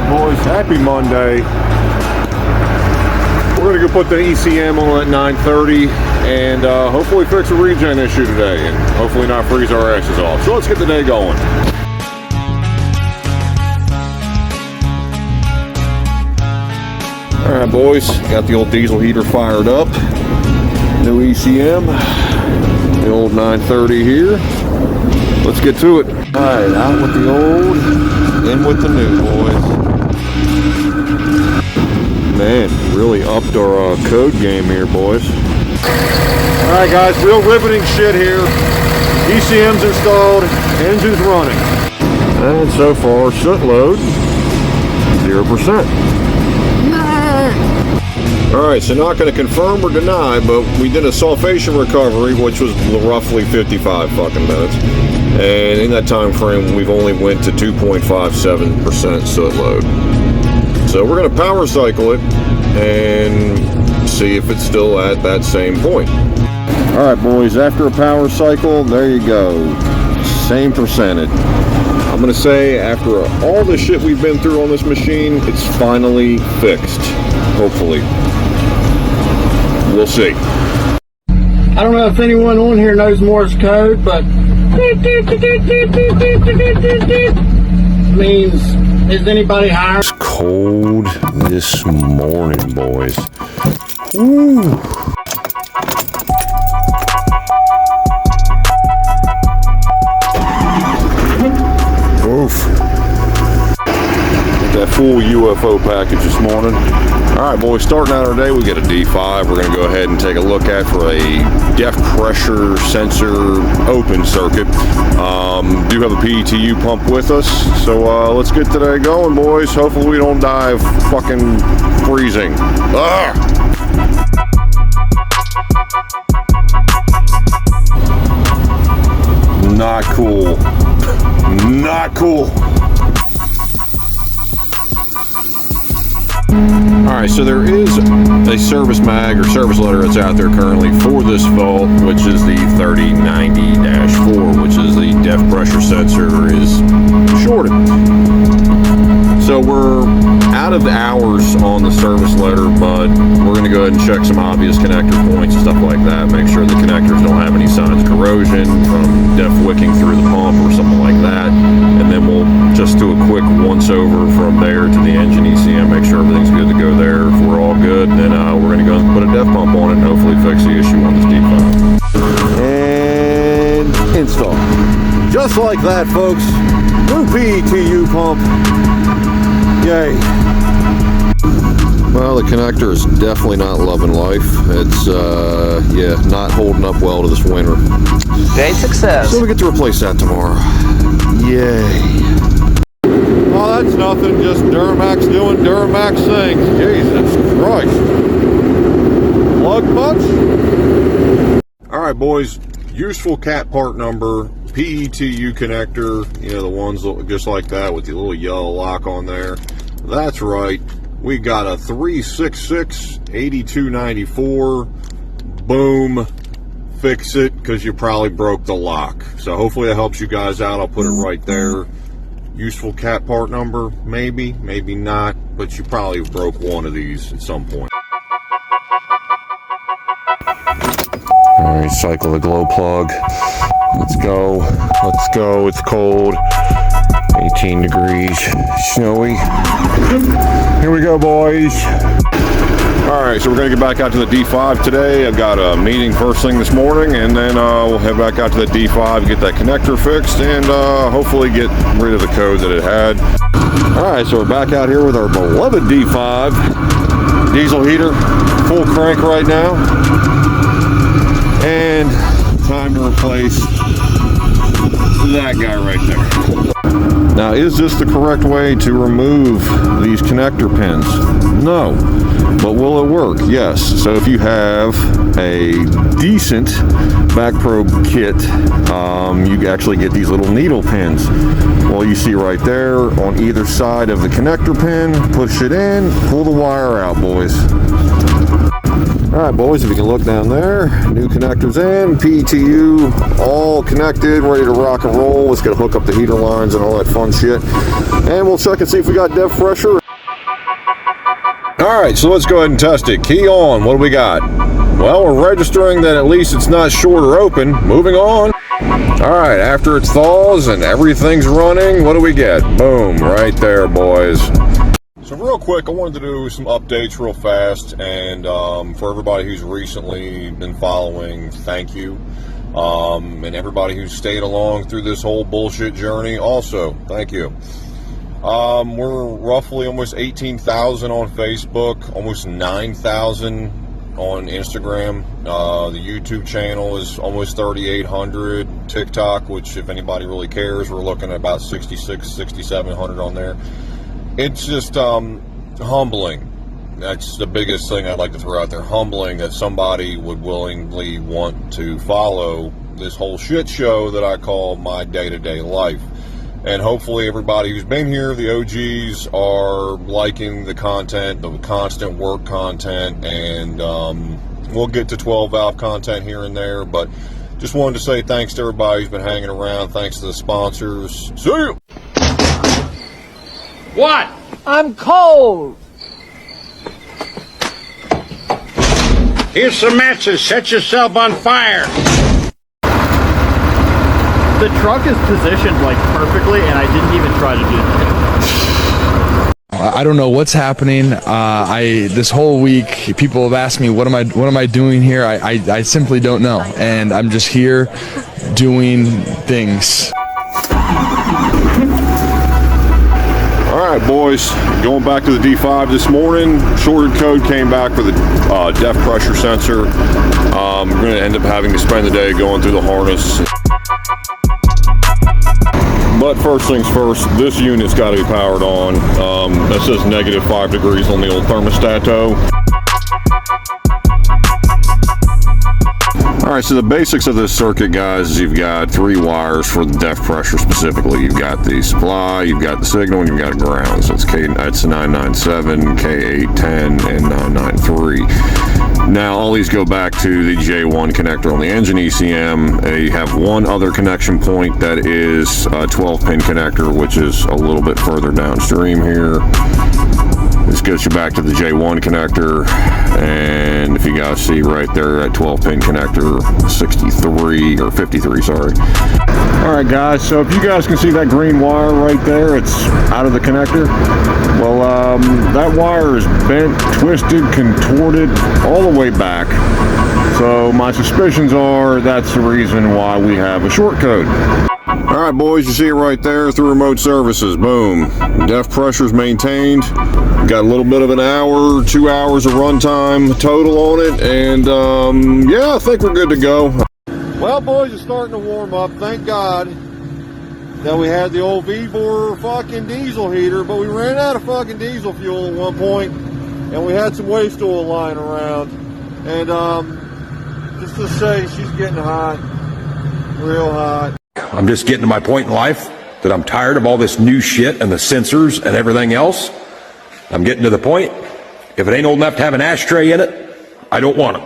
Boys, happy Monday. We're gonna go put the ECM on at 9:30 and hopefully fix a regen issue today and hopefully not freeze our asses off. So let's get the day going. All right, boys, got the old diesel heater fired up. New ECM, the old 930 here. Let's get to it. All right, out with the old, in with the new, boys. Man, really upped our code game here, boys. All right, guys, real riveting shit here. ECM's installed, engine's running. And so far, soot load, 0%. All right, so not going to confirm or deny, but we did a sulfation recovery, which was roughly 55 fucking minutes. And in that time frame, we've only went to 2.57% soot load. So we're going to power cycle it and see if it's still at that same point. All right, boys, after a power cycle, there you go. Same percentage. I'm going to say after all the shit we've been through on this machine, it's finally fixed. Hopefully. We'll see. I don't know if anyone on here knows Morse code, but means, is anybody hired? It's cold this morning, boys. Woo. Oof. That full UFO package this morning. All right, boys, starting out our day, we get a D5. We're going to go ahead and take a look at for a depth pressure sensor open circuit. Do have a PETU pump with us, so let's get today going, boys. Hopefully we don't die of fucking freezing. Not cool. Not cool. Alright, so there is a service mag or service letter that's out there currently for this fault, which is the 3090-4, which is the depth pressure sensor is shorted. So we're out of the hours on the service letter, but we're going to go ahead and check some obvious connector points and stuff like that. Make sure the connectors don't have any signs of corrosion from depth wicking through the pump or something like that. And then we'll just do a quick once over from there to the engine ECM, make sure everything's good to go there. If we're all good, then we're going to go and put a depth pump on it and hopefully fix the issue on this D5. And install. Just like that, folks. New PETU pump. Yay. Well, the connector is definitely not loving life. It's, yeah, not holding up well to this winter. Great success. So we get to replace that tomorrow. Yay. Oh, that's nothing. Just Duramax doing Duramax things. Jesus Christ. Plug much? All right, boys. Useful cat part number. PETU connector, you know, the ones just like that with the little yellow lock on there. That's right. We got a 366-8294. Boom. Fix it, because you probably broke the lock. So hopefully that helps you guys out. I'll put it right there. Useful cat part number, maybe, maybe not, but you probably broke one of these at some point. All right, cycle the glow plug. Let's go. Let's go. It's cold. 18 degrees. Snowy. Here we go, boys. All right, so we're going to get back out to the D5 today. I've got a meeting first thing this morning, and then we'll head back out to the D5, get that connector fixed, and hopefully get rid of the code that it had. All right, so we're back out here with our beloved D5 diesel heater, full crank right now, and time to replace that guy right there. Now, is this the correct way to remove these connector pins? No. But will it work? Yes. So if you have a decent back probe kit, you actually get these little needle pins. Well, you see right there on either side of the connector pin, push it in, pull the wire out, boys. All right, boys, if you can look down there, new connectors in, PETU all connected, ready to rock and roll. Let's get to hook up the heater lines and all that fun shit. And we'll check and see if we got depth pressure. All right, so let's go ahead and test it. Key on. What do we got? Well, we're registering that at least it's not short or open. Moving on. All right, after it thaws and everything's running, what do we get? Boom, right there, boys. So real quick, I wanted to do some updates real fast, and for everybody who's recently been following, thank you. And everybody who's stayed along through this whole bullshit journey, also, thank you. We're roughly almost 18,000 on Facebook, almost 9,000 on Instagram. The YouTube channel is almost 3,800. TikTok, which if anybody really cares, we're looking at about 6,700 on there. It's just humbling. That's the biggest thing I'd like to throw out there. Humbling that somebody would willingly want to follow this whole shit show that I call my day-to-day life. And hopefully everybody who's been here, the OGs, are liking the content, the constant work content, and we'll get to 12-valve content here and there, but just wanted to say thanks to everybody who's been hanging around. Thanks to the sponsors. See you! What? I'm cold. Here's some matches. Set yourself on fire. The truck is positioned like perfectly, and I didn't even try to do that. I don't know what's happening. This whole week, people have asked me, what am I doing here? I simply don't know, and I'm just here doing things. All right, boys, going back to the D5 this morning. Shorted code came back for the depth pressure sensor. We're going to end up having to spend the day going through the harness. But first things first, this unit's got to be powered on. That says -5 degrees on the old thermostato. All right, so the basics of this circuit, guys, is you've got 3 wires for the depth pressure specifically. You've got the supply, you've got the signal, and you've got ground. So it's that's 997, K810, and 993. Now, all these go back to the J1 connector on the engine ECM. You have one other connection point that is a 12-pin connector, which is a little bit further downstream here. This gets you back to the J1 connector, and if you guys see right there, that 12-pin connector, 63, or 53, sorry. All right, guys, so if you guys can see that green wire right there, it's out of the connector. Well, that wire is bent, twisted, contorted, all the way back. So my suspicions are that's the reason why we have a short code. All right, boys, you see it right there through remote services. Boom. Depth pressure's maintained. Got a little bit of an hour, 2 hours of runtime total on it, and yeah, I think we're good to go. Well, boys, it's starting to warm up. Thank God that we had the old V-bore fucking diesel heater, but we ran out of fucking diesel fuel at one point, and we had some waste oil lying around. And just to say, she's getting hot, real hot. I'm just getting to my point in life that I'm tired of all this new shit and the sensors and everything else. I'm getting to the point, if it ain't old enough to have an ashtray in it, I don't want it.